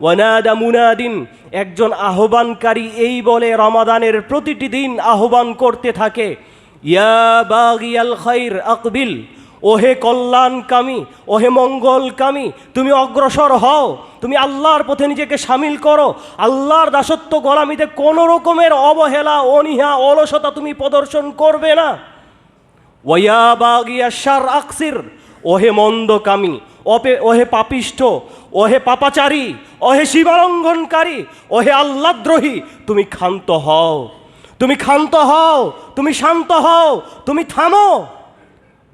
ওয়ানাদা মুনাদিন, একজন আহ্বানকারী এই বলে রমাদানের প্রতিটি দিন আহ্বান করতে থাকে, ইয়া বাগিয়াল খাইর আকবিল, ওহে কল্যাণকামী, ওহে মঙ্গলকামী, তুমি অগ্রসর হও, তুমি আল্লাহর পথে নিজেকে সামিল করো, আল্লাহর দাসত্ব গোলামিতে কোনো রকমের অবহেলা, অনীহা, অলসতা তুমি প্রদর্শন করবে না। ওয়া বাগিয়া শার আকসির, ওহে মন্দকামী, ওহে পাপিষ্ঠ, ওহে পাপাচারী, ওহে সীমালঙ্ঘনকারী, ওহে আল্লাহদ্রোহী, তুমি ক্ষান্ত হও, তুমি ক্ষান্ত হও, তুমি শান্ত হও, তুমি থামো।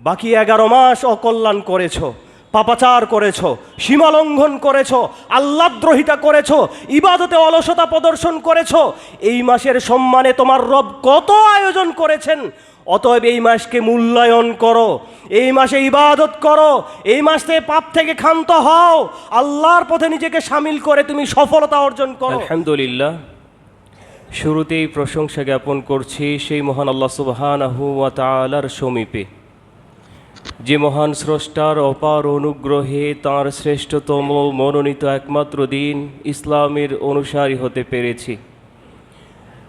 বাকি 11 মাস অকল্যাণ করেছ, পাপাচার করেছ, সীমালঙ্ঘন করেছ, আল্লাহদ্রোহিতা করেছ, ইবাদতে অলসতা প্রদর্শন করেছ। এই মাসের সম্মানে তোমার রব কত আয়োজন করেছেন, অতএব এই মাসকে মূল্যায়ন করো, এই মাসে ইবাদত করো, এই মাসে পাপ থেকে ক্ষান্ত হও, আল্লাহর পথে নিজেকে সামিল করে তুমি সফলতা অর্জন করো। আলহামদুলিল্লাহ, শুরুতেই প্রশংসা জ্ঞাপন করছি সেই মহান আল্লাহ সুবহানাহু ওয়া তাআলার সমীপে, যে মহান স্রষ্টার অপার অনুগ্রহে তাঁর শ্রেষ্ঠতম মনোনীত একমাত্র দিন ইসলামের অনুসারী হতে পেরেছি।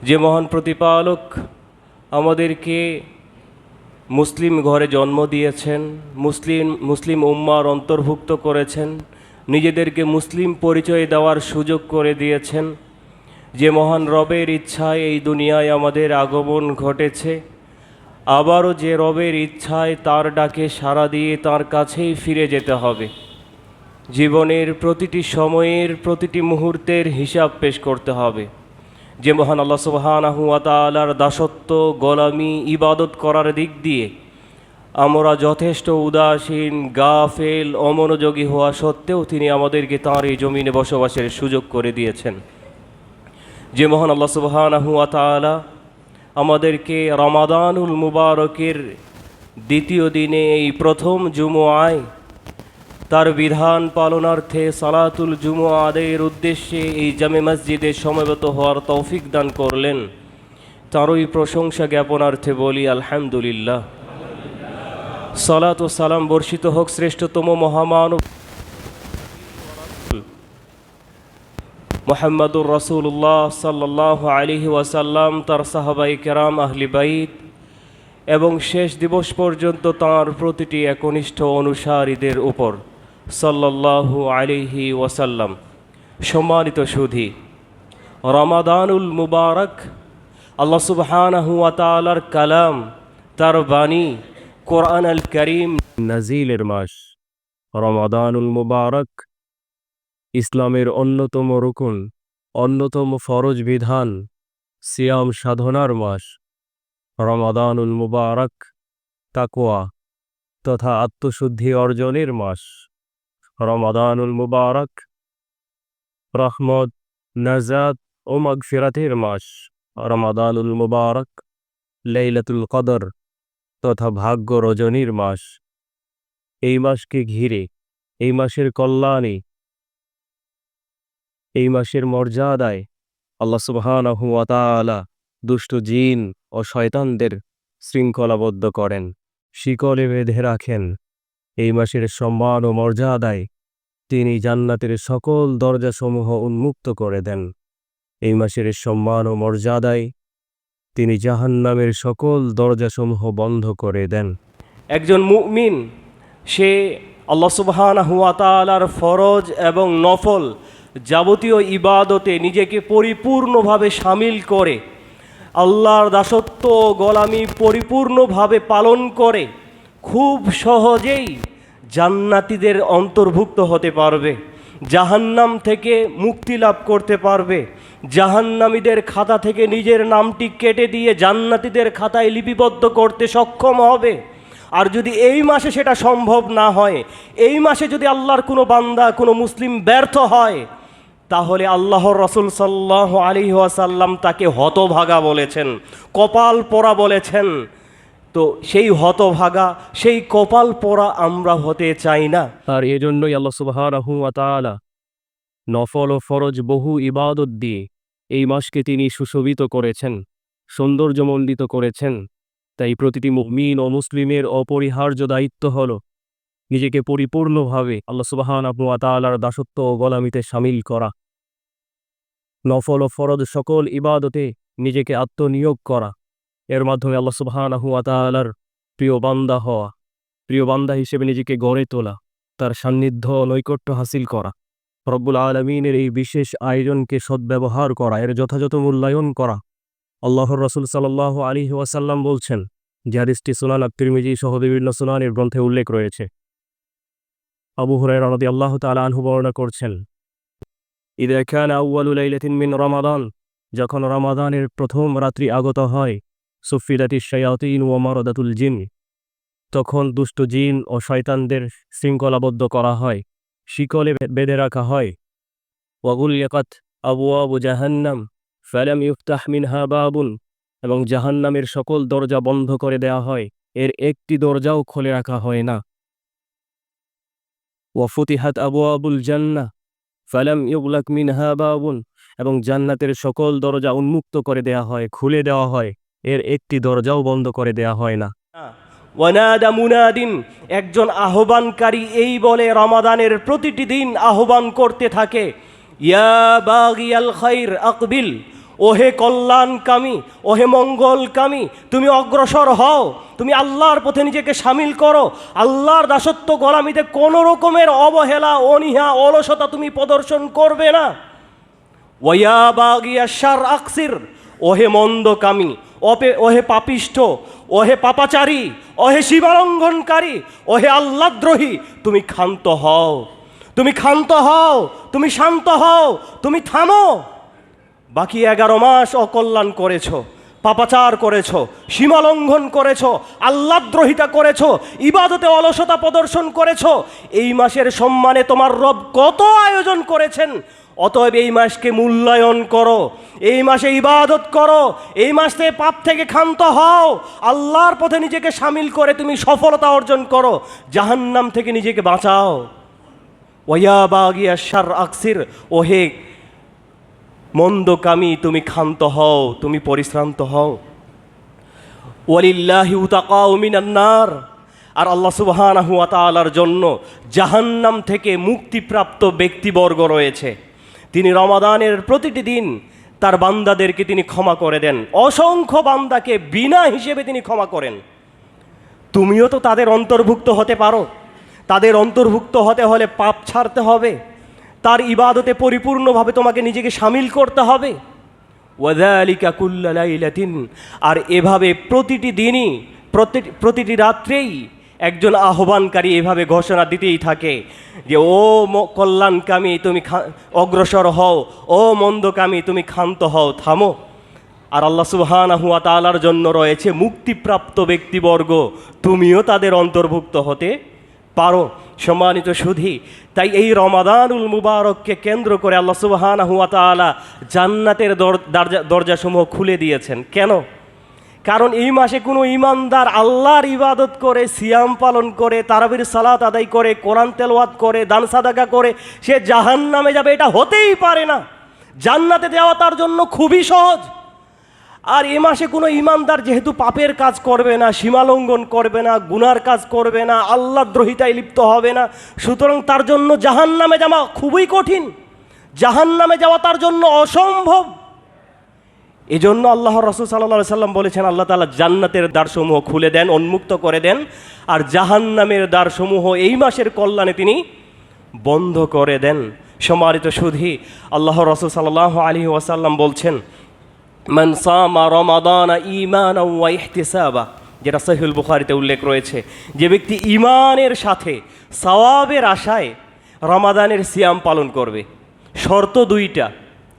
যে মহান প্রতিপালক আমাদেরকে মুসলিম ঘরে জন্ম দিয়েছেন, মুসলিম উম্মার অন্তর্ভুক্ত করেছেন, নিজেদেরকে মুসলিম পরিচয় দেওয়ার সুযোগ করে দিয়েছেন, যে মহান রবের ইচ্ছায় এই দুনিয়ায় আমাদের আগমন ঘটেছে, আবারও যে রবের ইচ্ছায় তার ডাকে সাড়া দিয়ে তার কাছেই ফিরে যেতে হবে। জীবনের প্রতিটি সময়ের প্রতিটি মুহূর্তের হিসাব পেশ করতে হবে। যে মহান আল্লাহ সুবহানাহু ওয়া তাআলার দাসত্ব, গোলামি, ইবাদত করার দিক দিয়ে আমরা যথেষ্ট উদাসীন, গাফেল, অমনোযোগী হওয়া সত্ত্বেও তিনি আমাদেরকে তাঁর এই জমিনে বসবাসের সুযোগ করে দিয়েছেন। যে মহান আল্লাহ সুবহানাহু ওয়া তাআলা আমাদেরকে রমাদানুল মুবারকের দ্বিতীয় দিনে এই প্রথম জুমআয় তার বিধান পালনার্থে সালাতুল জুমআ আদায়ের উদ্দেশ্যে এই জামে মসজিদে সমবেত হওয়ার তৌফিক দান করলেন, তারই প্রশংসা জ্ঞাপনার্থে বলি আলহামদুলিল্লাহ। সালাত ও সালাম বর্ষিত হোক শ্রেষ্ঠতম মহামানব মুহাম্মদুর রাসূলুল্লাহ সাল্লাল্লাহু আলাইহি ওয়াসাল্লাম, তার সাহাবায়ে কেরাম, আহলি বাইত এবং শেষ দিবস পর্যন্ত তাঁর প্রতিটি একনিষ্ঠ অনুসারীদের উপর সাল্লাল্লাহু আলাইহি ওয়াসাল্লাম। সম্মানিত সুধী, রমাদানুল মুবারক আল্লাহ সুবহানাহু ওয়া তাআলার কালাম, তার বাণী, কোরআন আল কারীম নাজিলের মাস। রমাদানুল মুবারক ইসলামের অন্যতম রুকুন, অন্যতম ফরজ বিধান, সিয়াম সাধনার মাস। রমাদানুল মুবারক তাকওয়া তথা আত্মশুদ্ধি অর্জনের মাস। রমাদানুল মুবারক রহমত, নাজাত ও মাগফিরাতের মাস। রমাদানুল মুবারক লাইলাতুল কদর তথা ভাগ্য রজনীর মাস। এই মাসকে ঘিরে, এই মাসের কল্যাণে, এই মাসের মর্যাদায় আল্লাহ সুবহানাহু ওয়া তাআলা দুষ্ট জিন ও শয়তানদের শৃঙ্খলাবদ্ধ করেন, শিকলে বেঁধে রাখেন। এই মাসের সম্মান ও মর্যাদায় তিনি জান্নাতের সকল দরজাসমূহ উন্মুক্ত করে দেন। এই মাসের সম্মান ও মর্যাদায় তিনি জাহান্নামের সকল দরজাসমূহ বন্ধ করে দেন। একজন মুমিন সে আল্লাহ সুবহানাহু ওয়া তাআলার ফরজ এবং নফল যাবতীয় ইবাদতে নিজেকে পরিপূর্ণভাবে সামিল করে, আল্লাহর দাসত্ব ও গোলামি পরিপূর্ণভাবে পালন করে খুব সহজেই জান্নাতীদের অন্তর্ভুক্ত হতে পারবে, জাহান্নাম থেকে মুক্তি লাভ করতে পারবে, জাহান্নামীদের খাতা থেকে নিজের নামটি কেটে দিয়ে জান্নাতীদের খাতায় লিপিবদ্ধ করতে সক্ষম হবে। আর যদি এই মাসে সেটা সম্ভব না হয়, এই মাসে যদি আল্লাহর কোনো বান্দা, কোনো মুসলিম ব্যর্থ হয়, তাহলে আল্লাহর রাসূল সাল্লাল্লাহু আলাইহি ওয়াসাল্লাম তাকে হতভাগা বলেছেন, কপাল পোড়া বলেছেন। তো সেই হতভাগা, সেই কপাল পোড়া আমরা হতে চাই না। আর এজন্যই আল্লাহ সুবহানাহু ওয়া তাআলা নফল ও ফরজ বহু ইবাদত দিয়ে এই মাসকে তিনি সুশোভিত করেছেন, সৌন্দর্যমণ্ডিত করেছেন। তাই প্রতিটি মুমিন ও মুসলিমের অপরিহার্য দায়িত্ব হল নিজেকে পরিপূর্ণভাবে আল্লাহ সুবহানাহু ওয়া তাআলার দাসত্ব ও গোলামিতে শামিল করা। নফল ও ফরজ সকল ইবাদতে নিজেকে আত্মনিয়োগ করা, এর মাধ্যমে আল্লাহ সুবহানাহু ওয়া তাআলার প্রিয় বান্দা হওয়া, প্রিয় বান্দা হিসেবে নিজেকে গড়ে তোলা, তার সান্নিধ্য ও নৈকট্য হাসিল করা, রব্বুল আলমিনের এই বিশেষ আয়োজনকে সদ্ব্যবহার করা, এর যথাযথ মূল্যায়ন করা। আল্লাহর রাসূল সাল্লাল্লাহু আলাইহি ওয়াসাল্লাম বলছেন, যে হাদিসটি সুনান আত-তিরমিজি সহ বিভিন্ন সুনানের গ্রন্থে উল্লেখ রয়েছে। আবু হুরায়রা রাদিয়াল্লাহু তাআলা আনহু বর্ণনা করছেন, ইযা কানা আউয়ালু লাইলাতিন মিন রমাদান, যখন রমাদানের প্রথম রাত্রি আগত হয়, সুফিদাতিশ শায়াতিন ওয়া মারাদাতুল জিন, তখন দুষ্ট জিন ও শয়তানদের শৃঙ্খলাবদ্ধ করা হয়, শিকলে বেঁধে রাখা হয়। ওয়া গুলিয়াকাত আবওয়াবু জাহান্নাম ফালাম ইফতাহ মিনহা বাবুন, এবং জাহান্নামের সকল দরজা বন্ধ করে দেয়া হয়, এর একটি দরজাও খুলে রাখা হয় না। ওয়া ফুতিহাত আবওয়াবুল জান্নাহ ফালাম ইউগলাক মিনহা বাবুন, এবং জান্নাতের সকল দরজা উন্মুক্ত করে দেয়া হয়, খুলে দেওয়া হয়, এর একটি দরজাও বন্ধ করে দেয়া হয় না। ওয়ানাদা মুনাদিন, একজন আহ্বানকারী এই বলে রমাদানের প্রতিটি দিন আহ্বান করতে থাকে, ইয়া বাগিয়াল খাইর আকবিল, ওহে কল্যাণকামী, ওহে মঙ্গলকামী, তুমি অগ্রসর হও, তুমি আল্লাহর পথে নিজেকে সামিল করো, আল্লাহর দাসত্ব গোলামিতে কোনো রকমের অবহেলা, অনীহা, অলসতা তুমি প্রদর্শন করবে না। ওয়া বাগিয়া শার আকসির, ওহে মন্দকামী, ওহে পাপিষ্ঠ, ওহে পাপাচারী, ওহে সীমালঙ্ঘনকারী, ওহে আল্লাহদ্রোহী, তুমি ক্ষান্ত হও, তুমি ক্ষান্ত হও, তুমি শান্ত হও, তুমি থামো। বাকি 11 মাস অকল্যাণ করেছ, পাপাচার করেছ, সীমালঙ্ঘন করেছ, আল্লাহদ্রোহিতা করেছ, ইবাদতে অলসতা প্রদর্শন করেছ। এই মাসের সম্মানে তোমার রব কত আয়োজন করেছেন, অতএব এই মাসকে মূল্যায়ন করো, এই মাসে ইবাদত করো, এই মাসে পাপ থেকে ক্ষান্ত হও, আল্লাহর পথে নিজেকে সামিল করে তুমি সফলতা অর্জন করো, জাহান্নাম থেকে নিজেকে বাঁচাও। ওয়া বাগিয়া শার আকসির, ওহে মন্দকামী, তুমি ক্ষান্ত হও, তুমি পরিশ্রান্ত হও। ওয়ালিল্লাহি উতাকাউ মিনান নার, আর আল্লাহ সুবহানাহু ওয়া তাআলার জন্য জাহান্নাম থেকে মুক্তিপ্রাপ্ত ব্যক্তিবর্গ রয়েছে। তিনি রমাদানের প্রতিটি দিন তার বান্দাদেরকে তিনি ক্ষমা করে দেন, অসংখ্য বান্দাকে বিনা হিসেবে তিনি ক্ষমা করেন। তুমিও তো তাদের অন্তর্ভুক্ত হতে পারো। তাদের অন্তর্ভুক্ত হতে হলে পাপ ছাড়তে হবে, তার ইবাদতে পরিপূর্ণভাবে তোমাকে নিজেকে সামিল করতে হবে। ওয়াযালিকা কুল্লা লাইলাতিন, আর এভাবে প্রতিটি দিনই, প্রতিটি রাত্রেই একজন আহ্বানকারী এভাবে ঘোষণা দিতেই থাকে যে, ও কল্যাণকামী তুমি অগ্রসর হও, ও মন্দকামী তুমি ক্ষান্ত হও, থামো। আর আল্লাহ সুবহানাহু ওয়া তাআলার জন্য রয়েছে মুক্তিপ্রাপ্ত ব্যক্তিবর্গ, তুমিও তাদের অন্তর্ভুক্ত হতে পারো। সম্মানিত সুধী, তাই এই রমাদানুল মুবারককে কেন্দ্র করে আল্লাহ সুবহানাহু ওয়া তাআলা জান্নাতের দরজাসমূহ খুলে দিয়েছেন। কেন? কারণ এই মাসে কোনো ঈমানদার আল্লাহর ইবাদত করে, সিয়াম পালন করে, তারাবির সালাত আদায় করে, কোরআন তেলাওয়াত করে, দান সাদাকা করে সে জাহান্নামে যাবে, এটা হতেই পারে না। জান্নাতে যাওয়া তার জন্য খুবই সহজ। আর এ মাসে কোনো ঈমানদার যেহেতু পাপের কাজ করবে না, সীমালঙ্ঘন করবে না, গুনার কাজ করবে না, আল্লাহদ্রোহিতায় লিপ্ত হবে না, সুতরাং তার জন্য জাহান্নামে যাওয়া খুবই কঠিন, জাহান্নামে যাওয়া তার জন্য অসম্ভব। এজন্য আল্লাহর রাসূল সাল্লাল্লাহু আলাইহি সাল্লাম বলেছেন, আল্লাহ তাআলা জান্নাতের দ্বারসমূহ খুলে দেন, উন্মুক্ত করে দেন, আর জাহান্নামের দ্বারসমূহ এই মাসের কল্যাণে তিনি বন্ধ করে দেন। সম্মানিত সুধী, আল্লাহর রাসূল সাল্লাল্লাহু আলাইহি ওয়াসাল্লাম বলছেন, মান সামা রমাদানা ঈমানান ওয়া ইহতিসাবা, যেটা সহিহুল বুখারীতে উল্লেখ রয়েছে, যে ব্যক্তি ঈমানের সাথে সওয়াবের আশায় রমাদানের সিয়াম পালন করবে। শর্ত দুইটা,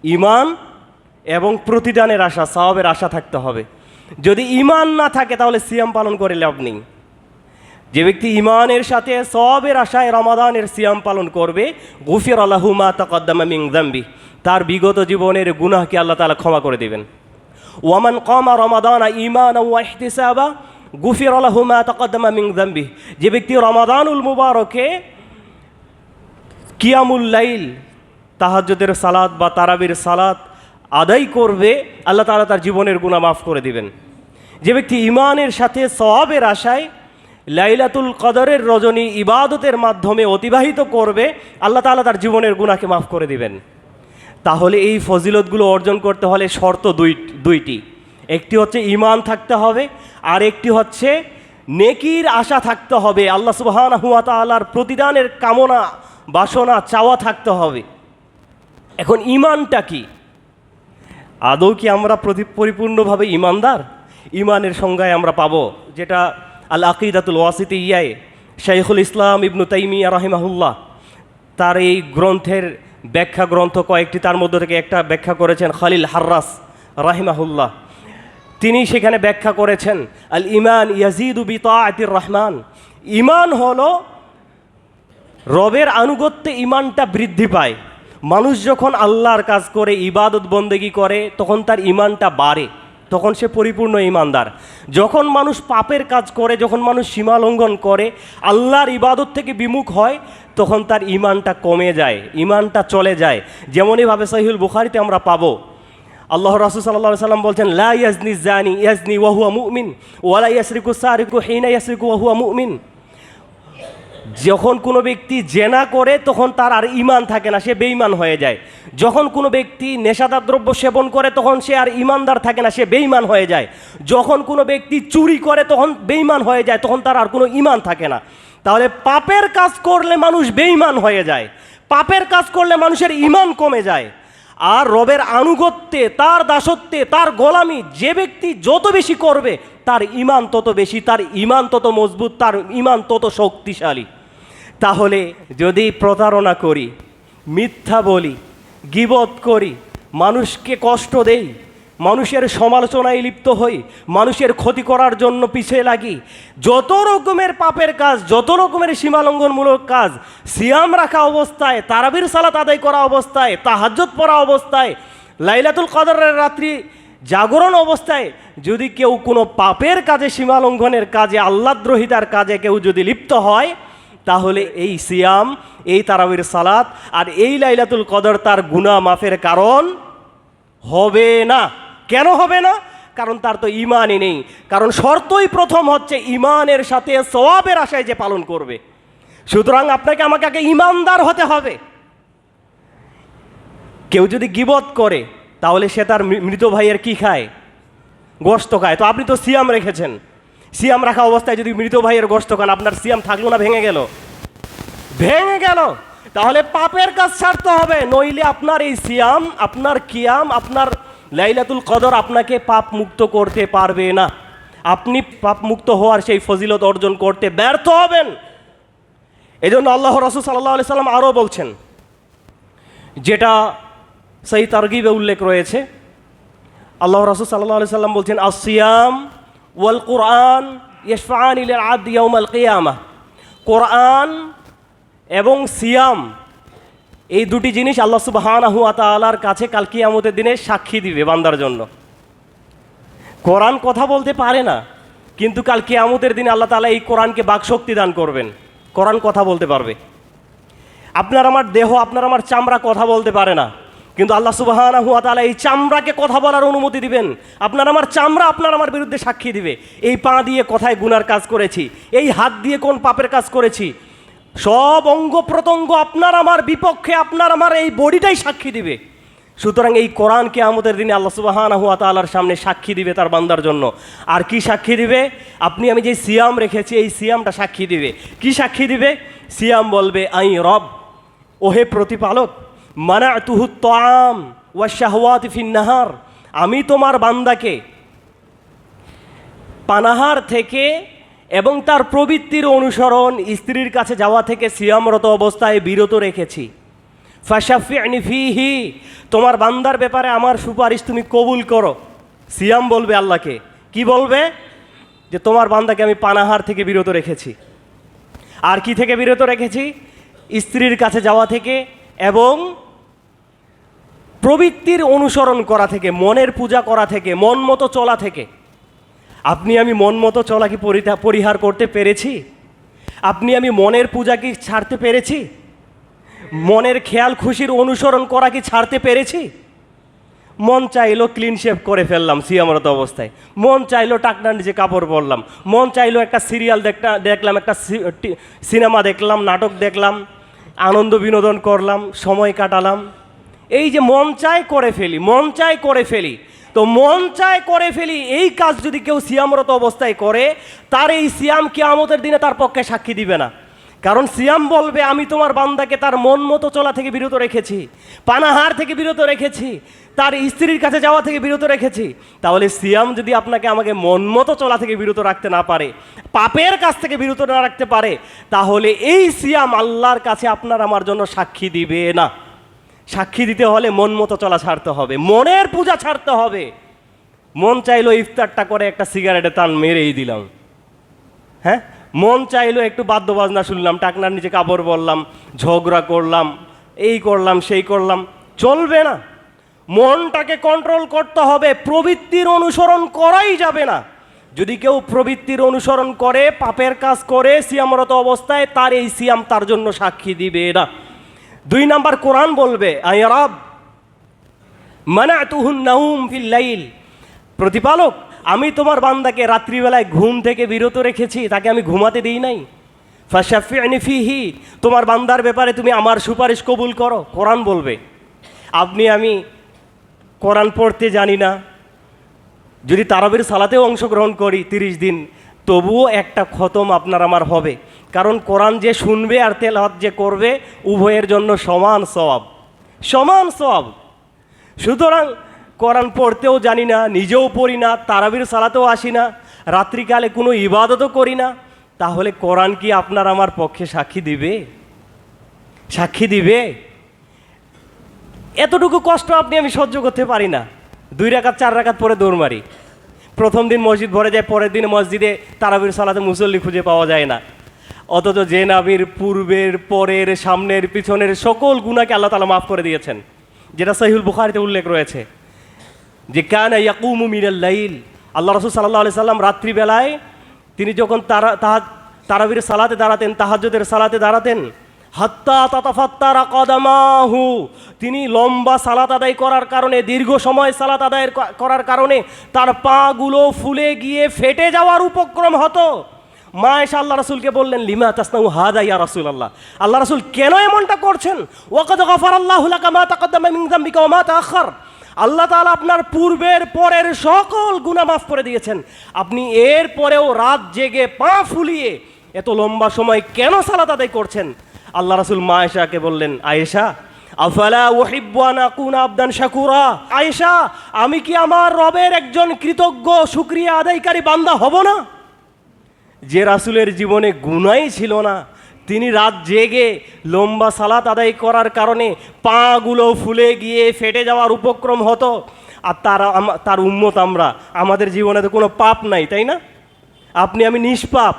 ঈমান এবং প্রতিদানের আশা, সওয়াবের আশা থাকতে হবে। যদি ঈমান না থাকে তাহলে সিয়াম পালন করে লাভ নেই। যে ব্যক্তি ঈমানের সাথে সওয়াবের আশায় রমাদানের সিয়াম পালন করবে, গুফিরা লাহু মা তাকাদ্দামা মিন যামবি, তার বিগত জীবনের গুনাহকে আল্লাহ তাআলা ক্ষমা করে দেবেন। ওয়ামান কামা রমাদানা ঈমানান ওয়া ইহতিসাবা গুফিরা লাহু মা তাকাদ্দামা মিন যামবি, যে ব্যক্তি রমাদানুল মুবারকে কিয়ামুল লাইল, তাহাজ্জুদের সালাত বা তারাবির সালাত আদায় করবে, আল্লাহ তাআলা তার জীবনের গুনাহ মাফ করে দিবেন। যে ব্যক্তি ঈমানের সাথে সওয়াবের আশায় লাইলাতুল কদরের রজনী ইবাদতের মাধ্যমে অতিবাহিত করবে, আল্লাহ তাআলা তার জীবনের গুনাহকে মাফ করে দিবেন। তাহলে এই ফজিলতগুলো অর্জন করতে হলে শর্ত দুইটি। একটি হচ্ছে ঈমান থাকতে হবে, আর একটি হচ্ছে নেকির আশা থাকতে হবে, আল্লাহ সুবহানাহু ওয়া তাআলার প্রতিদানের কামনা বাসনা চাওয়া থাকতে হবে। এখন ঈমানটা কি? আদৌ কি আমরা পরিপূর্ণভাবে ঈমানদার? ঈমানের সংজ্ঞায় আমরা পাবো যেটা আল আকিদাতুল ওয়াসিতিয়্যায় শাইখুল ইসলাম ইবনু তাইমিয়া রাহিমাহুল্লাহ তার এই গ্রন্থের ব্যাখ্যা গ্রন্থ কয়েকটি, তার মধ্যে থেকে একটা ব্যাখ্যা করেছেন খালিল হার্রাস রাহিমাহুল্লাহ। তিনি সেখানে ব্যাখ্যা করেছেন আল ইমান ইয়াজিদু বিতাআতির রহমান, ঈমান হলো রবের আনুগত্যে ঈমানটা বৃদ্ধি পায়। মানুষ যখন আল্লাহর কাজ করে ইবাদত বন্দেগী করে তখন তার ঈমানটা বাড়ে, তখন সে পরিপূর্ণ ঈমানদার। যখন মানুষ পাপের কাজ করে, যখন মানুষ সীমা লঙ্ঘন করে, আল্লাহর ইবাদত থেকে বিমুখ হয়, তখন তার ঈমানটা কমে যায়, ঈমানটা চলে যায়। যেমনইভাবে সহিহুল বুখারীতে আমরা পাবো আল্লাহ রাসূল সাল্লাল্লাহু আলাইহি ওয়াসাল্লাম বলছেন লা ইয়াজনি জানি ইয়াজনি ওয়া হুয়া মুমিন ওয়া লা ইয়াসরিকু সারিকু হিনা ইয়াসরিকু ওয়া হুয়া মুমিন। যখন কোনো ব্যক্তি জেনা করে তখন তার আর ঈমান থাকে না, সে বেঈমান হয়ে যায়। যখন কোনো ব্যক্তি নেশাদার দ্রব্য সেবন করে তখন সে আর ঈমানদার থাকে না, সে বেঈমান হয়ে যায়। যখন কোনো ব্যক্তি চুরি করে তখন বেঈমান হয়ে যায়, তখন তার আর কোনো ঈমান থাকে না। তাহলে পাপের কাজ করলে মানুষ বেঈমান হয়ে যায়, পাপের কাজ করলে মানুষের ঈমান কমে যায়। আর রবের আনুগত্যে, তার দাসত্বে, তার গোলামি যে ব্যক্তি যত বেশি করবে তার ঈমান তত বেশি, তার ঈমান তত মজবুত, তার ঈমান তত শক্তিশালী। তাহলে যদি প্রতারণা করি, মিথ্যা বলি, গীবত করি, মানুষকে কষ্ট দেই, মানুষের সমালোচনায় লিপ্ত হই, মানুষের ক্ষতি করার জন্য পিছিয়ে লাগি, যত রকমের পাপের কাজ, যত রকমের সীমালঙ্ঘনমূলক কাজ, সিয়াম রাখা অবস্থায়, তারাবির সালাত আদায় করা অবস্থায়, তাহাজ্জুদ পড়া অবস্থায়, লাইলাতুল কদরের রাত্রি জাগরণ অবস্থায় যদি কেউ কোনো পাপের কাজে, সীমালঙ্ঘনের কাজে, আল্লাহদ্রোহিতার কাজে কেউ যদি লিপ্ত হয়, তাহলে এই সিয়াম, এই তারাবির সালাত আর এই লাইলাতুল কদর তার গুনাহ মাফের কারণ হবে না। কেন হবে না? কারণ তার তো ঈমানই নেই। কারণ শর্তই প্রথম হচ্ছে ঈমানের সাথে সওয়াবের আশায় যে পালন করবে। সুতরাং আপনাকে আমাকে আগে ঈমানদার হতে হবে। কেউ যদি গীবত করে তাহলে সে তার মৃত ভাইয়ের কি খায়? গোশত খায়। তো আপনি তো সিয়াম রেখেছেন, সিয়াম রাখা অবস্থায় যদি মৃত ভাইয়ের গোশত খান, আপনার সিয়াম থাকলো না? ভেঙে গেল, ভেঙে গেল। তাহলে পাপের কাজ ছাড়তে হবে, নইলে আপনার এই সিয়াম, আপনার কিয়াম, আপনার লাইলাতুল কদর আপনাকে পাপ মুক্ত করতে পারবে না। আপনি পাপ মুক্ত হওয়ার সেই ফজিলত অর্জন করতে ব্যর্থ হবেন। এজন্য আল্লাহ রাসূল সাল্লাল্লাহু আলাইহি সাল্লাম আরও বলছেন, যেটা সহিহ তারগিবে উল্লেখ রয়েছে, আল্লাহ রাসূল সাল্লাল্লাহু আলাইহি সাল্লাম বলছেন আসিয়াম ওয়াল কুরআন ইয়াশফাআনি লিল আবদি ইয়াউমাল কিয়ামাহ। কোরআন এবং সিয়াম এই দুটি জিনিস আল্লাহ সুবহানাহু ওয়া তাআলার কাছে কাল কিয়ামতের দিনে সাক্ষী দিবে বান্দার জন্য। কোরআন কথা বলতে পারে না, কিন্তু কাল কিয়ামতের দিনে আল্লাহ তাআলা এই কোরআনকে বাকশক্তি দান করবেন, কোরআন কথা বলতে পারবে। আপনার আমার দেহ, আপনার আমার চামড়া কথা বলতে পারে না, কিন্তু আল্লাহ সুবহানাহু ওয়া তাআলা এই চামড়াকে কথা বলার অনুমতি দিবেন। আপনার আমার চামড়া আপনার আমার বিরুদ্ধে সাক্ষী দিবে, এই পা দিয়ে কোথায় গুনার কাজ করেছি, এই হাত দিয়ে কোন পাপের কাজ করেছি। সব অঙ্গ প্রত্যঙ্গ আপনার আমার বিপক্ষে, আপনার আমার এই বডিটাই সাক্ষী দিবে। সুতরাং এই কোরআনকে আমাদের দিনে আল্লাহ সুবহানাহু ওয়া তাআলার সামনে সাক্ষী দিবে তার বান্দার জন্য। আর কি সাক্ষী দিবে? আপনি আমি যে সিয়াম রেখেছি এই সিয়ামটা সাক্ষী দিবে। কি সাক্ষী দিবে? সিয়াম বলবে আই রব, ওহে প্রতিপালক, মানাতুহুত তাআম ওয়াশ শাহওয়াতি ফিন নাহার, আমি তোমার বান্দাকে পানাহার থেকে এবং তার প্রবৃত্তির অনুসরণ, স্ত্রীর কাছে যাওয়া থেকে সিয়ামরত অবস্থায় বিরত রেখেছি। ফাশাফি'নি ফীহি, তোমার বান্দার ব্যাপারে আমার সুপারিশ তুমি কবুল করো। সিয়াম বলবে আল্লাহকে, কি বলবে? যে তোমার বান্দাকে আমি পানাহার থেকে বিরত রেখেছি। আর কি থেকে বিরত রেখেছি? স্ত্রীর কাছে যাওয়া থেকে এবং প্রবৃত্তির অনুসরণ করা থেকে, মনের পূজা করা থেকে, মন মতো চলা থেকে। আপনি আমি মন মতো চলা কি পরিহার করতে পেরেছি? আপনি আমি মনের পূজা কি ছাড়তে পেরেছি? মনের খেয়াল খুশির অনুসরণ করা কি ছাড়তে পেরেছি? মন চাইলো ক্লিন শেভ করে ফেললাম সিয়ামরত অবস্থায়, মন চাইলো টাকনার নিচে কাপড় পরলাম, মন চাইলো একটা সিরিয়াল দেখলাম, একটা সিনেমা দেখলাম, নাটক দেখলাম, আনন্দ বিনোদন করলাম, সময় কাটালাম। এই যে মন চায় করে ফেলি, মন চায় করে ফেলি, তো মন চায় করে ফেলি এই কাজ যদি কেউ সিয়ামরত অবস্থায় করে, তার এই সিয়াম কিয়ামতের দিনে তার পক্ষে সাক্ষী দিবে না। কারণ সিয়াম বলবে আমি তোমার বান্দাকে তার মন মতো চলা থেকে বিরত রেখেছি, পানাহার থেকে বিরত রেখেছি, তার স্ত্রীর কাছে যাওয়া থেকে বিরত রেখেছি। তাহলে সিয়াম যদি আপনাকে আমাকে মন মতো চলা থেকে বিরত রাখতে না পারে, পাপের কাছ থেকে বিরত না রাখতে পারে, তাহলে এই সিয়াম আল্লাহর কাছে আপনার আমার জন্য সাক্ষী দিবে না। সাক্ষী দিতে হলে মন মতো চলা ছাড়তে হবে, মনের পূজা ছাড়তে হবে। মন চাইলো ইফতারটা করে একটা সিগারেটে টান মেরেই দিলাম, হ্যাঁ, মন চাইলো একটু বাদ্য বাজনা শুনলাম, টাকনার নিচে কাপড় বললাম, ঝগড়া করলাম, এই করলাম সেই করলাম, চলবে না। মনটাকে কন্ট্রোল করতে হবে, প্রবৃত্তির অনুসরণ করাই যাবে না। যদি কেউ প্রবৃত্তির অনুসরণ করে, পাপের কাজ করে সিয়ামরত অবস্থায়, তার এই সিয়াম তার জন্য সাক্ষী দিবে না। 2 নাম্বার, কোরআন বলবে আয়া রাব মানাতুহুন নাউম ফিল লাইল, প্রতিপালক আমি তোমার বান্দাকে রাত্রিবেলায় ঘুম থেকে বিরত রেখেছি, তাকে আমি ঘুমাতে দিই নাই। ফাশাফি'নি ফিহি, তোমার বান্দার ব্যাপারে তুমি আমার সুপারিশ কবুল করো। কোরআন বলবে। আপনি আমি কোরআন পড়তে জানি না, যদি তারাবির সালাতেও অংশগ্রহণ করি 30 দিন, তবুও একটা খতম আপনার আমার হবে। কারণ কোরআন যে শুনবে আর তেলাওয়াত যে করবে, উভয়ের জন্য সমান সওয়াব, সমান সওয়াব। সুতরাং কোরআন পড়তেও জানি না, নিজেও পড়ি না, তারাবির সালাতেও আসি না, রাত্রিকালে কোনো ইবাদতও করি না, তাহলে কোরআন কি আপনার আমার পক্ষে সাক্ষী দিবে? সাক্ষী দিবে? এতটুকু কষ্ট আপনি আমি সহ্য করতে পারি না। 2 রাকাত 4 রাকাত পরে দৌড় মারি, প্রথম দিন মসজিদ ভরে যায়, পরের দিন মসজিদে তারাবির সালাতে মুসল্লি খুঁজে পাওয়া যায় না। অথচ যে নবীর পূর্বের, পরের, সামনের, পিছনের সকল গুনাহকে আল্লাহ তাআলা মাফ করে দিয়েছেন, যেটা সহিহুল বুখারীতে উল্লেখ রয়েছে যে কানা ইয়াকুমু মিনাল লাইল, আল্লাহ রাসূল সাল্লাল্লাহু আলাইহি সাল্লাম রাত্রিবেলায় তিনি যখন তারাবির সালাতে দাঁড়াতেন, তাহাজ্জুদের সালাতে দাঁড়াতেন, হাত্তা তাতাফাত্তারা কদামাহু, তিনি লম্বা সালাত আদায় করার কারণে, দীর্ঘ সময় সালাত আদায় করার কারণে তার পাগুলো ফুলে গিয়ে ফেটে যাওয়ার উপক্রম হতো। মা এসে আল্লাহ রাসূলকে বললেন, লিমা তাসনাউ হাযা ইয়া রাসূলুল্লাহ, আল্লাহ রাসূল কেন এমনটা করছেন? ওয়াকাদ গাফারাল্লাহু লাকা মা তাকাদ্দামা মিন যামবিকা ওয়া মা তাআখার, আল্লাহ তাআলা আপনার পূর্বের পরের সকল গুনাহ মাফ করে দিয়েছেন, আপনি এর পরেও রাত জেগে পা ফুলিয়ে এত লম্বা সময় কেন সালাত আদায় করছেন? আল্লাহ রাসূল মা আয়েশাকে বললেন, আয়েশা আফালা উহিব্বু আন আকুনা আবদান শাকুরা, আয়েশা আমি কি আমার রবের একজন কৃতজ্ঞ শুকরিয়া আদায়কারী বান্দা হব না? যে রাসূলের জীবনে গুনাহই ছিল না, তিনি রাত জেগে লম্বা সালাত আদায় করার কারণে পাগুলো ফুলে গিয়ে ফেটে যাওয়ার উপক্রম হতো, আর তার উম্মত আমরা, আমাদের জীবনে তো কোনো পাপ নাই, তাই না? আপনি আমি নিষ্পাপ,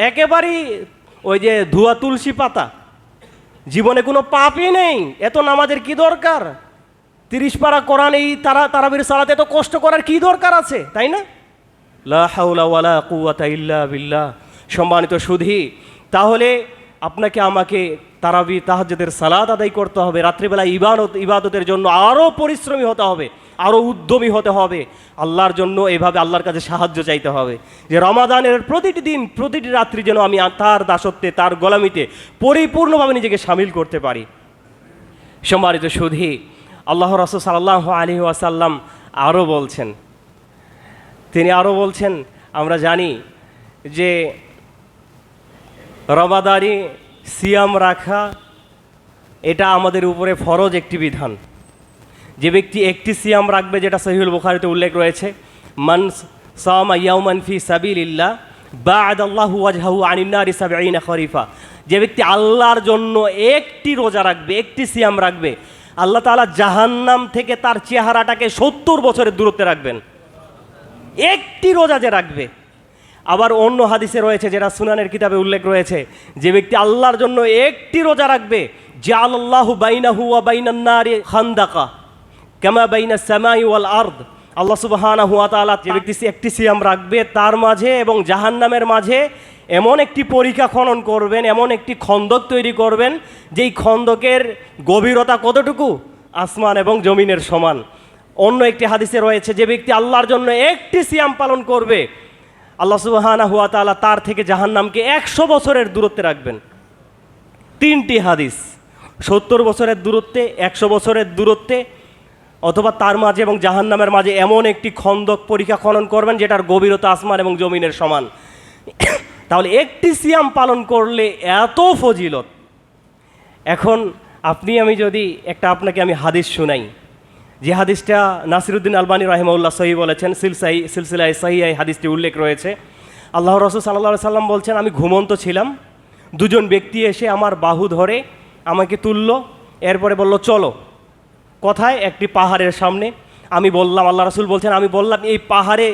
একেবারেই ওই যে ধোয়া তুলসী পাতা, জীবনে কোনো পাপই নেই, এত নামাজের কি দরকার? 30 পারা কোরআন এই তারাবির সালাতে এত কষ্ট করার কি দরকার আছে, তাই না? লা হাওলা ওয়ালা কুওয়াতা ইল্লা বিল্লাহ। সম্মানিত সুধী, তাহলে আপনাকে আমাকে তারাবি তাহাজ্জুদের সালাত আদায় করতে হবে, রাত্রিবেলা ইবাদতের জন্য আরও পরিশ্রমী হতে হবে, আরও উদ্যমী হতে হবে, আল্লাহর জন্য এভাবে আল্লাহর কাছে সাহায্য চাইতে হবে যে রমাদানের প্রতিটি দিন, প্রতিটি রাত্রি যেন আমি তার দাসত্বে, তার গোলামিতে পরিপূর্ণভাবে নিজেকে সামিল করতে পারি। সম্মানিত সুধী, আল্লাহ রাসূল সাল্লাল্লাহু আলাইহি ওয়াসাল্লাম আরও বলছেন, তিনি আরও বলছেন, আমরা জানি যে রমাদানি সিয়াম রাখা এটা আমাদের উপরে ফরজ একটি বিধান। যে ব্যক্তি একটি সিয়াম রাখবে, যেটা সহিহুল বুখারীতে উল্লেখ রয়েছে, মান সামা ইয়াওমান ফি সাবিলিল্লাহ বা'দাল্লাহু ওয়াজহাহু আনিন নারি 70 খরিফা, যে ব্যক্তি আল্লাহর জন্য একটি রোজা রাখবে, একটি সিয়াম রাখবে, আল্লাহ তাআলা জাহান্নাম থেকে তার চেহারাটাকে 70 বছরের দূরত্বে রাখবেন, একটি রোজা যে রাখবে। আবার অন্য হাদিসে রয়েছে, যেটা সুনানের কিতাবে উল্লেখ রয়েছে, যে ব্যক্তি আল্লাহর জন্য একটি রোজা রাখবে, জাআলাল্লাহু বাইনাহু ওয়া বাইনান নারি খান্দাকা কামা বাইনাস সামাই ওয়াল আরদ, আল্লাহ সুবহানাহু ওয়া তাআলা যে ব্যক্তি একটি সিয়াম রাখবে, তার মাঝে এবং জাহান্নামের মাঝে এমন একটি পরিখা খনন করবেন, এমন একটি খন্দক তৈরি করবেন, যেই খন্দকের গভীরতা কতটুকু? আসমান এবং জমিনের সমান। অন্য একটি হাদিসে রয়েছে, যে ব্যক্তি আল্লাহর জন্য একটি সিয়াম পালন করবে, আল্লাহ সুবহানাহু ওয়া তাআলা তার থেকে জাহান্নামকে 100 বছরের দূরত্বে রাখবেন। 3টি হাদিস, 70 বছরের দূরত্বে, 100 বছরের দূরত্বে, অথবা তার মাঝে এবং জাহান্নামের মাঝে এমন একটি খন্দক পরীক্ষা খনন করবেন যেটার গভীরতা আসমান এবং জমিনের সমান। তাহলে একটি সিয়াম পালন করলে এত ফজিলত। এখন আপনি আমি যদি আপনাকে আমি হাদিস শুনাই, যে হাদিসটা নাসিরুদ্দিন আলবানী রাহিমাহুল্লাহ সহি বলেছেন, সিলসিলায় সহিহ হাদিসটি উল্লেখ রয়েছে। আল্লাহ রাসূল সাল্লাল্লাহু আলাইহি সাল্লাম বলছেন, আমি ঘুমন্ত ছিলাম, দুজন ব্যক্তি এসে আমার বাহু ধরে আমাকে তুললো, এরপরে বলল চলো। কোথায়? একটি পাহাড়ের সামনে। আমি বললাম, আল্লাহ রাসূল বলছেন, আমি বললাম এই পাহাড়ে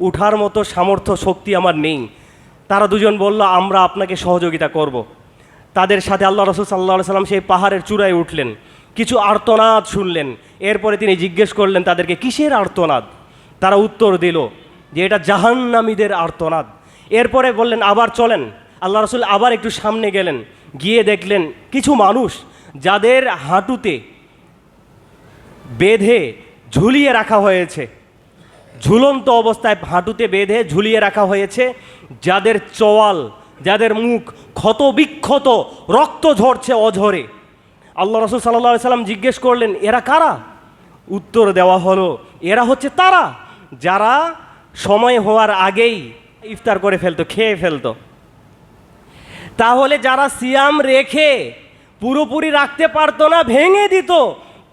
উঠার মতো সামর্থ্য শক্তি আমার নেই। তারা দুজন বলল, আমরা আপনাকে সহযোগিতা করব। তাদের সাথে আল্লাহ রাসূল সাল্লাল্লাহু আলাইহি সাল্লাম সেই পাহাড়ের চূড়ায় উঠলেন, কিছু আর্তনাদ শুনলেন। এরপরে তিনি জিজ্ঞেস করলেন তাদেরকে, কিসের আর্তনাদ? তারা উত্তর দিল যে এটা জাহান্নামীদের আর্তনাদ। এরপরে বললেন, আবার চলেন। আল্লাহ রাসূল আবার একটু সামনে গেলেন, গিয়ে দেখলেন কিছু মানুষ যাদের হাঁটুতে বেঁধে ঝুলিয়ে রাখা হয়েছে, ঝুলন্ত অবস্থায় হাঁটুতে বেঁধে ঝুলিয়ে রাখা হয়েছে, যাদের চোয়াল, যাদের মুখ ক্ষত বিক্ষত, রক্ত ঝরছে অঝরে। আল্লাহ রাসূল সাল্লাল্লাহু আলাইহি সাল্লাম জিজ্ঞেস করলেন, এরা কারা? উত্তর দেওয়া হলো, এরা হচ্ছে তারা যারা সময় হওয়ার আগেই ইফতার করে ফেলতো, খেয়ে ফেলতো। তাহলে যারা সিয়াম রেখে পুরোপুরি রাখতে পারতো না, ভেঙে দিত,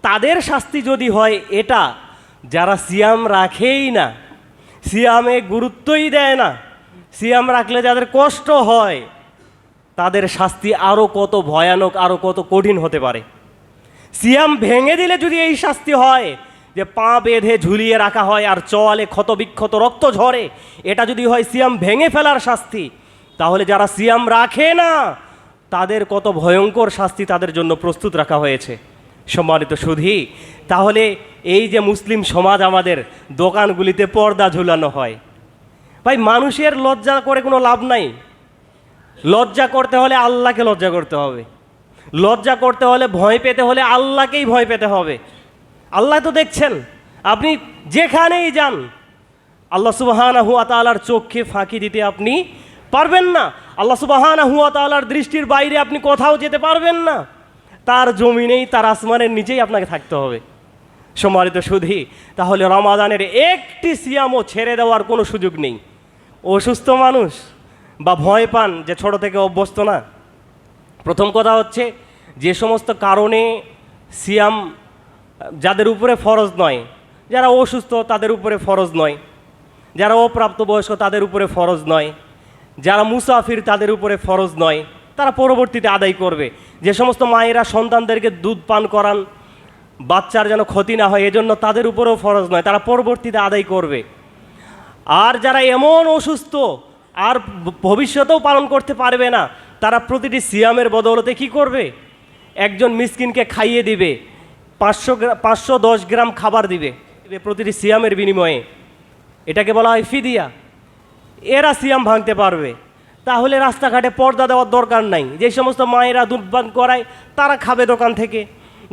তাদের শাস্তি যদি হয় এটা, যারা সিয়াম রাখেই না, সিয়ামে গুরুত্বই দেয় না, সিয়াম রাখলে যাদের কষ্ট হয়, তাদের শাস্তি আরও কত ভয়ানক, আরও কত কঠিন হতে পারে। সিয়াম ভেঙে দিলে যদি এই শাস্তি হয় যে পা বেঁধে ঝুলিয়ে রাখা হয় আর চোয়ালে ক্ষত বিক্ষত রক্ত ঝরে, এটা যদি হয় সিয়াম ভেঙে ফেলার শাস্তি, তাহলে যারা সিয়াম রাখে না তাদের কত ভয়ঙ্কর শাস্তি তাদের জন্য প্রস্তুত রাখা হয়েছে। সম্মানিত সুধী, তাহলে এই যে মুসলিম সমাজ, আমাদের দোকানগুলিতে পর্দা ঝুলানো হয়, ভাই মানুষের লজ্জা করে কোনো লাভ নাই। লজ্জা করতে হলে আল্লাহকে লজ্জা করতে হবে, লজ্জা করতে হলে, ভয় পেতে হলে আল্লাহকেই ভয় পেতে হবে। আল্লাহ তো দেখছেন, আপনি যেখানেই যান আল্লাহ সুবহানাহু ওয়া তাআলার চোখকে ফাঁকি দিতে আপনি পারবেন না। আল্লাহ সুবহানাহু ওয়া তাআলার দৃষ্টির বাইরে আপনি কোথাও যেতে পারবেন না। তার জমিনেই, তার আসমানের নিচেই আপনাকে থাকতে হবে। সম্মানিত সুধী, তাহলে রমাদানের একটি সিয়ামও ছেড়ে দেওয়ার কোনো সুযোগ নেই। অসুস্থ মানুষ বা ভয় পান যে ছোট থেকে অভ্যস্ত না, প্রথম কথা হচ্ছে যে সমস্ত কারণে সিয়াম যাদের উপরে ফরজ নয়, যারা অসুস্থ তাদের উপরে ফরজ নয়, যারা অপ্রাপ্তবয়স্ক তাদের উপরে ফরজ নয়, যারা মুসাফির তাদের উপরে ফরজ নয়, তারা পরবর্তীতে আদায় করবে। যে সমস্ত মায়েরা সন্তানদেরকে দুধ পান করান, বাচ্চার যেন ক্ষতি না হয় এজন্য তাদের উপরেও ফরজ নয়, তারা পরবর্তীতে আদায় করবে। আর যারা এমন অসুস্থ আর ভবিষ্যতেও পালন করতে পারবে না, তারা প্রতিটি সিয়ামের বদৌলতে কি করবে? একজন মিসকিনকে খাইয়ে দিবে, 510 গ্রাম খাবার দিবে প্রতিটি সিয়ামের বিনিময়ে। এটাকে বলা হয় ফিদিয়া। এরা সিয়াম ভাঙতে পারবে। তাহলে রাস্তাঘাটে পর্দা দেওয়ার দরকার নাই। যে সমস্ত মায়েরা দুধ পান করায় তারা খাবে দোকান থেকে,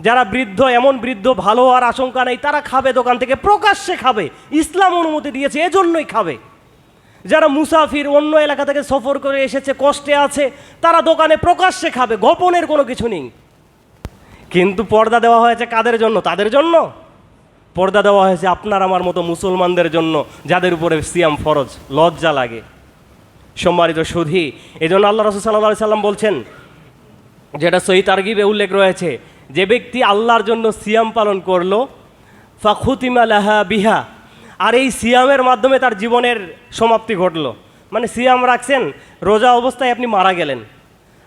যারা বৃদ্ধ, এমন বৃদ্ধ ভালো হওয়ার আশঙ্কা নেই, তারা খাবে দোকান থেকে, প্রকাশ্যে খাবে, ইসলাম অনুমতি দিয়েছে এজন্যই খাবে। যারা মুসাফির, অন্য এলাকা থেকে সফর করে এসেছে, কষ্টে আছে, তারা দোকানে প্রকাশ্যে খাবে, গোপনের কোনো কিছু নেই। কিন্তু পর্দা দেওয়া হয়েছে কাদের জন্য? তাদের জন্য। পর্দা দেওয়া হয়েছে আপনার আমার মতো মুসলমানদের জন্য, যাদের উপরে সিয়াম ফরজ। লজ্জা লাগে। সম্মানিত সুধী, এই জন্য আল্লাহ রাসূল সাল্লাল্লাহু আলাইহি সাল্লাম বলছেন, যেটা সহিহ তারগিবে উল্লেখ রয়েছে, যে ব্যক্তি আল্লাহর জন্য সিয়াম পালন করলো, ফাখুতিমা লাহা বিহা, আর এই সিয়ামের মাধ্যমে তার জীবনের সমাপ্তি ঘটলো। মানে সিয়াম রাখছেন, রোজা অবস্থায় আপনি মারা গেলেন,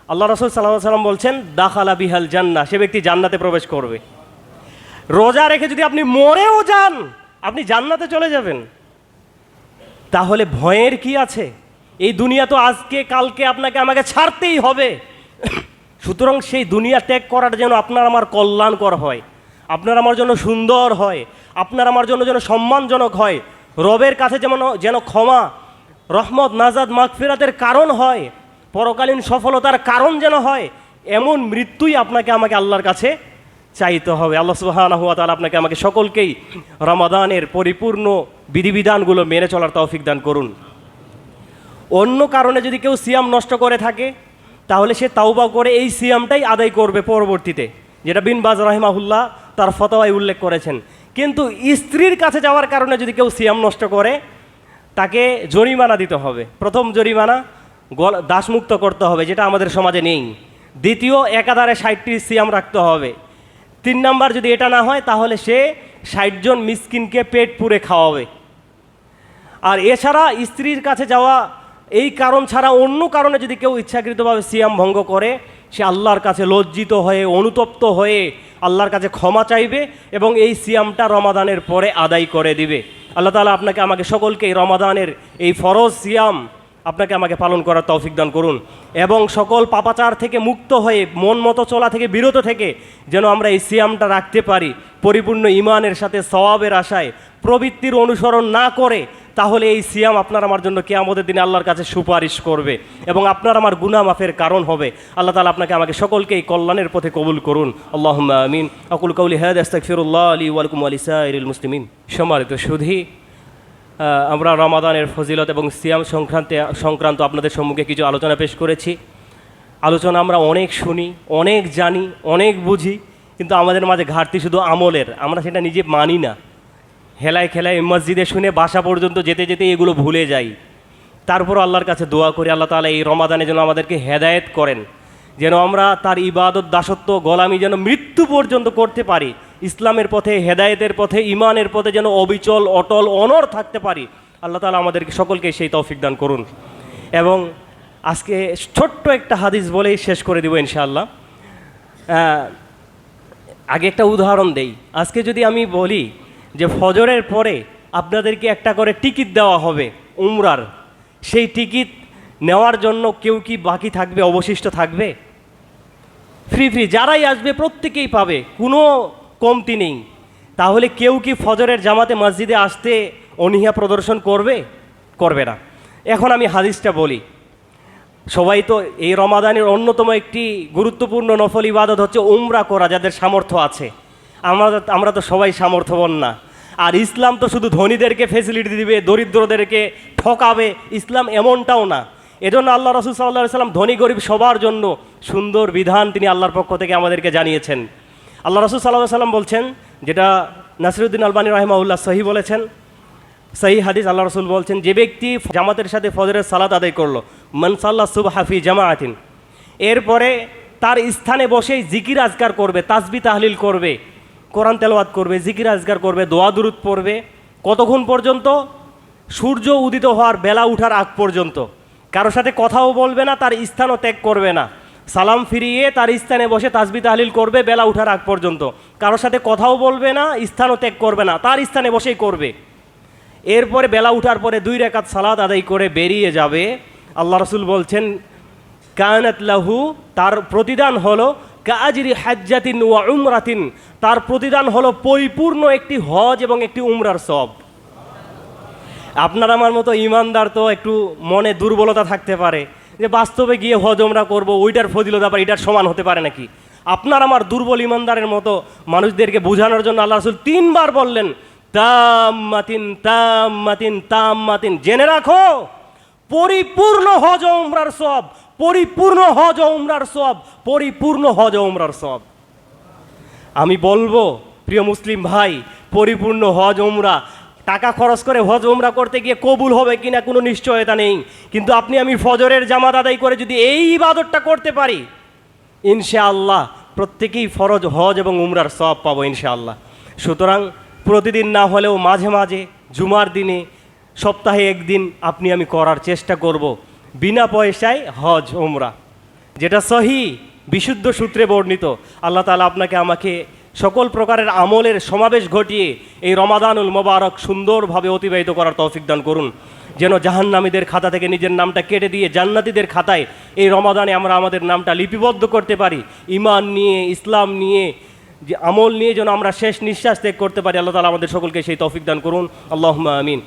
আল্লাহ রাসূল সাল্লাল্লাহু আলাইহি সাল্লাম বলছেন দাখালা বিহাল জান্নাহ, সে ব্যক্তি জান্নাতে প্রবেশ করবে। রোজা রেখে যদি আপনি মরেও যান, আপনি জান্নাতে চলে যাবেন। তাহলে ভয়ের কি আছে? এই দুনিয়া তো আজকে কালকে আপনাকে আমাকে ছাড়তেই হবে। সুতরাং সেই দুনিয়া ত্যাগ করাটা যেন আপনার আমার কল্যাণকর হয়, আপনার আমার জন্য সুন্দর হয়, আপনার আমার জন্য যেন সম্মানজনক হয়, রবের কাছে যেন ক্ষমা, রহমত, নাজাত, মাগফিরাতের কারণ হয়, পরকালীন সফলতার কারণ যেন হয়, এমন মৃত্যুই আপনাকে আমাকে আল্লাহর কাছে চাইতে হবে। আল্লাহ সুবহানাহু ওয়া তাআলা আপনাকে আমাকে সকলকেই রমাদানের পরিপূর্ণ বিধিবিধানগুলো মেনে চলার তৌফিক দান করুন। অন্য কারণে যদি কেউ সিয়াম নষ্ট করে থাকে, তাহলে সে তাওবা করে এই সিয়ামটাই আদায় করবে পরবর্তীতে, যেটা বিন বাজ রাহিমাহুল্লাহ তার ফতোয়ায় উল্লেখ করেছেন। কিন্তু স্ত্রীর কাছে যাওয়ার কারণে যদি কেউ সিয়াম নষ্ট করে, তাকে জরিমানা দিতে হবে। প্রথম জরিমানা দাসমুক্ত করতে হবে, যেটা আমাদের সমাজে নেই। দ্বিতীয়, একাধারে 60টি সিয়াম রাখতে হবে। 3 নাম্বার যদি এটা না হয়, তাহলে সে 60 জন মিসকিনকে পেট পুরে খাওয়াবে। আর এছাড়া স্ত্রীর কাছে যাওয়া এই কারণ ছাড়া অন্য কারণে যদি কেউ ইচ্ছাকৃতভাবে সিয়াম ভঙ্গ করে, সে আল্লাহর কাছে লজ্জিত হয়ে অনুতপ্ত হয়ে আল্লাহর কাছে ক্ষমা চাইবে এবং এই সিয়ামটা রমাদানের পরে আদায় করে দিবে। আল্লাহ তাআলা আপনাকে আমাকে সকলকে এই রমাদানের এই ফরজ সিয়াম আপনাকে আমাকে পালন করার তৌফিক দান করুন, এবং সকল পাপাচার থেকে মুক্ত হয়ে মন মতো চলা থেকে বিরত থেকে যেন আমরা এই সিয়ামটা রাখতে পারি পরিপূর্ণ ঈমানের সাথে, সওয়াবের আশায়, প্রবৃত্তির অনুসরণ না করে। তাহলে এই সিয়াম আপনার আমার জন্য কিয়ামতের দিনে আল্লাহর কাছে সুপারিশ করবে এবং আপনার আমার গুনাহ মাফের কারণ হবে। আল্লাহ তাআলা আপনাকে আমাকে সকলকে এই কল্যাণের পথে কবুল করুন। আল্লাহুম্মা আমিন। আকুল কাউলি হাযা আস্তাগফিরুল্লাহ লি ওয়া লাকুম ওয়া লিসাইরিল মুসলিমিন। সম্মানিত সুধী, আমরা রমাদানের ফজিলত এবং সিয়াম সংক্রান্ত আপনাদের সম্মুখে কিছু আলোচনা পেশ করেছি। আলোচনা আমরা অনেক শুনি, অনেক জানি, অনেক বুঝি, কিন্তু আমাদের মাঝে ঘাটতি শুধু আমলের। আমরা সেটা নিজে মানি না। হেলায় খেলায় মসজিদে শুনে বাসা পর্যন্ত যেতে যেতে এগুলো ভুলে যাই। তারপরও আল্লাহর কাছে দোয়া করি আল্লাহ তাআলা এই রমাদানে যেন আমাদেরকে হেদায়েত করেন, যেন আমরা তার ইবাদত, দাসত্ব, গোলামি যেন মৃত্যু পর্যন্ত করতে পারি। ইসলামের পথে, হেদায়েতের পথে, ঈমানের পথে যেন অবিচল, অটল, অনড় থাকতে পারি। আল্লাহ তাআলা আমাদেরকে সকলকে সেই তৌফিক দান করুন। এবং আজকে ছোট্ট একটা হাদিস বলেই শেষ করে দেব ইনশাআল্লাহ। আগে একটা উদাহরণ দেই। আজকে যদি আমি বলি যে ফজরের পরে আপনাদেরকে একটা করে টিকিট দেওয়া হবে উমরার, সেই টিকিট নেওয়ার জন্য কেউ কি বাকি থাকবে, অবশিষ্ট থাকবে? ফ্রি যারাই আসবে প্রত্যেকেই পাবে, কোনো কমতি নেই। তাহলে কেউ কি ফজরের জামাতে মসজিদে আসতে অনীহা প্রদর্শন করবে? করবে না। এখন আমি হাদিসটা বলি। সবাই তো এই রমাদানের অন্যতম একটি গুরুত্বপূর্ণ নফল ইবাদত হচ্ছে উমরা করা, যাদের সামর্থ্য আছে। আমরা তো সবাই সামর্থ্যবান না। আর ইসলাম তো শুধু ধনীদেরকে ফেসিলিটি দিবে, দরিদ্রদেরকে ঠকাবে, ইসলাম এমনটাও না। এজন্য আল্লাহ রাসূল সাল্লাল্লাহু আলাইহি সাল্লাম ধনী গরিব সবার জন্য সুন্দর বিধান তিনি আল্লাহর পক্ষ থেকে আমাদেরকে জানিয়েছেন। আল্লাহ রাসূল সাল্লাল্লাহু আলাইহি সাল্লাম বলছেন, যেটা নাসিরউদ্দিন আলবানী রাহিমাহুল্লাহ সহি বলেছেন, সহি হাদিস। আল্লাহ রাসূল বলছেন, যে ব্যক্তি জামাতের সাথে ফজরের সালাত আদায় করলো, মান সাল্লা সুবহা ফি জামাআতিন, এরপরে তার স্থানে বসেই জিকির আজকার করবে, তাসবিহ তাহলিল করবে, কোরআন তেলাওয়াত করবে, জিকির আজকার করবে, দোয়া দুরূদ পড়বে। কতক্ষণ পর্যন্ত? সূর্য উদিত হওয়ার, বেলা উঠার আগ পর্যন্ত। কারোর সাথে কথাও বলবে না, তার স্থানও ত্যাগ করবে না। সালাম ফিরিয়ে তার স্থানে বসে তাসবিহ তাহলিল করবে বেলা উঠার আগ পর্যন্ত। কারোর সাথে কথাও বলবে না, স্থানও ত্যাগ করবে না, তার স্থানে বসেই করবে। এরপরে বেলা উঠার পরে 2 রাকাত সালাত আদায় করে বেরিয়ে যাবে। আল্লাহ রাসূল বলছেন, কানাত লাহু, তার প্রতিদান হলো কাআজরি হাজ্জাতিন ওয়া উমরাতিন, তার প্রতিদান হলো পরিপূর্ণ একটি হজ এবং একটি উমরার সওয়াব। আপনার আমার মতো ইমানদার তো একটু মনে দুর্বলতা থাকতে পারে যে বাস্তবে গিয়ে হজ উমরা করব, ওইটার ফজিলত আবার এটার সমান হতে পারে নাকি? আপনার আমার দুর্বল ইমানদারের মতো মানুষদেরকে বোঝানোর জন্য আল্লাহ রাসূল 3 বার বললেন, তাম্মাতিন তাম্মাতিন তাম্মাতিন, জেনে রাখো পরিপূর্ণ হজ ও উমরার সওয়াব, পরিপূর্ণ হজ ও উমরার সওয়াব, পরিপূর্ণ হজ ও উমরার সওয়াব। আমি বলবো প্রিয় মুসলিম ভাই, পরিপূর্ণ হজ উমরা, টাকা খরচ করে হজ উমরা করতে গিয়ে কবুল হবে কিনা কোনো নিশ্চয়তা নেই, কিন্তু আপনি আমি ফজরের জামাত আদায় করে যদি এই ইবাদতটা করতে পারি, ইনশাআল্লাহ প্রত্যেকেই ফরজ হজ এবং উমরার সওয়াব পাবো ইনশাআল্লাহ। সুতরাং প্রতিদিন না হলেও মাঝে মাঝে, জুমার দিনে, সপ্তাহে একদিন আপনি আমি করার চেষ্টা করব বিনা পয়সায় হজ উমরা, যেটা সহি বিশুদ্ধ সূত্রে বর্ণিত। আল্লাহ তাআলা আপনাকে আমাকে সকল প্রকারের আমলের সমাবেশ ঘটিয়ে এই রমাদানুল মোবারক সুন্দরভাবে অতিবাহিত করার তৌফিক দান করুন, যেন জাহান্নামীদের খাতা থেকে নিজের নামটা কেটে দিয়ে জান্নাতীদের খাতায় এই রমাদানে আমরা আমাদের নামটা লিপিবদ্ধ করতে পারি। ঈমান নিয়ে, ইসলাম নিয়ে, যে আমল নিয়ে যেন আমরা শেষ নিঃশ্বাস ত্যাগ করতে পারি। আল্লাহ তাআলা আমাদের সকলকে সেই তৌফিক দান করুন। আল্লাহুম্মা আমিন।